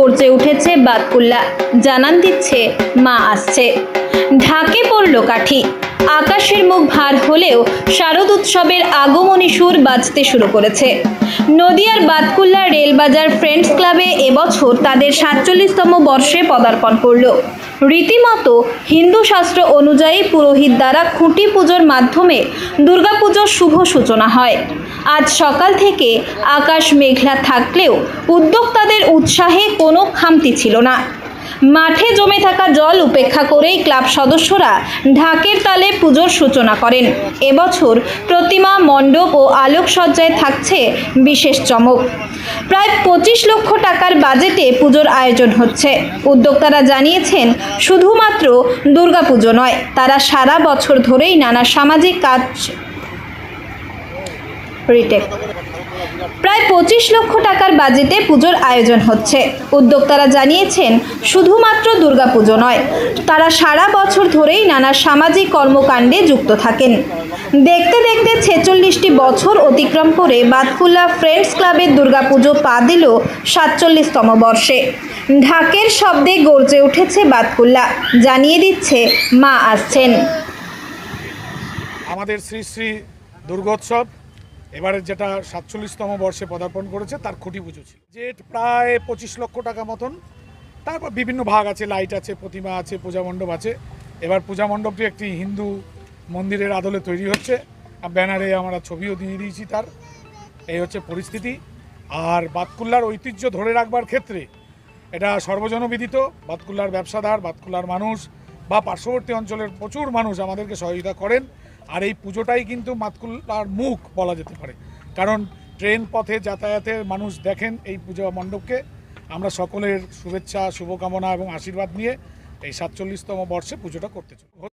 গর্জে উঠেছে বাতকুল্লা, জানান দিচ্ছে মা আসছে। ঢাকে পড়ল কাঠি, আকাশের মুখ ভার হলেও শারদ উৎসবের আগমনী সুর বাজতে শুরু করেছে। নদিয়ার বাতকুল্লা রেলবাজার ফ্রেন্ডস ক্লাবে এবছর তাদের ৪৭তম বর্ষে পদার্পণ করল। রীতিমতো হিন্দু শাস্ত্র অনুযায়ী পুরোহিত দ্বারা খুঁটি পুজোর মাধ্যমে দুর্গাপুজোর শুভ সূচনা হয়। আজ সকাল থেকে আকাশ মেঘলা থাকলেও উদ্যোক্তাদের উৎসাহে কোনো খামতি ছিল না। মাঠে জমে থাকা জল উপেক্ষা করেই ক্লাব সদস্যরা ঢাকের তালে পুজোর সূচনা করেন। এবছর প্রতিমা, মণ্ডপ ও আলোকসজ্জায় থাকছে বিশেষ চমক। প্রায় ২৫ লক্ষ টাকার বাজেটে পুজোর আয়োজন হচ্ছে। উদ্যোক্তারা জানিয়েছেন, শুধুমাত্র দুর্গাপুজো নয়, তারা সারা বছর ধরেই নানা সামাজিক কাজ প্রায় ২৫ লক্ষ টাকার বাজেটে পুজোর আয়োজন হচ্ছে। উদ্যোক্তারা জানিয়েছেন, শুধুমাত্র দুর্গাপুজো নয়, তারা সারা বছর ধরেই নানা সামাজিক কর্মকাণ্ডে যুক্ত থাকেন। দেখতে দেখতে ৪৬টি বছর অতিক্রম করে বাতকুল্লা ফ্রেন্ডস ক্লাবের দুর্গাপুজো পা দিল ৪৭তম বর্ষে। ঢাকের শব্দে গর্জে উঠেছে বাতকুল্লা, জানিয়ে দিচ্ছে মা আসছেন। আমাদের শ্রী শ্রী দুর্গোৎসব এবারে যেটা ৪৭তম বর্ষে পদার্পণ করেছে, তার খুঁটি পুজো ছিল, যে প্রায় ২৫ লক্ষ টাকা মতন। তারপর বিভিন্ন ভাগ আছে, লাইট আছে, প্রতিমা আছে, পূজা মণ্ডপ আছে। এবার পূজা মণ্ডপটি একটি হিন্দু মন্দিরের আদলে তৈরি হচ্ছে, ব্যানারে আমরা ছবিও দিয়ে দিয়েছি তার। এই হচ্ছে পরিস্থিতি। আর বাতকুল্লার ঐতিহ্য ধরে রাখবার ক্ষেত্রে এটা সর্বজনবিদিত। বাতকুল্লার ব্যবসাদার, বাতকুল্লার মানুষ বা পার্শ্ববর্তী অঞ্চলের প্রচুর মানুষ আমাদেরকে সহযোগিতা করেন। আর এই পুজোটাই কিন্তু বাতকুল্লার মুখ বলা যেতে পারে, কারণ ট্রেন পথে যাতায়াতের মানুষ দেখেন এই পূজা মণ্ডপকে। আমরা সকলের শুভেচ্ছা, শুভকামনা এবং আশীর্বাদ নিয়ে এই ৪৭তম বর্ষে পুজোটা করতে চাই।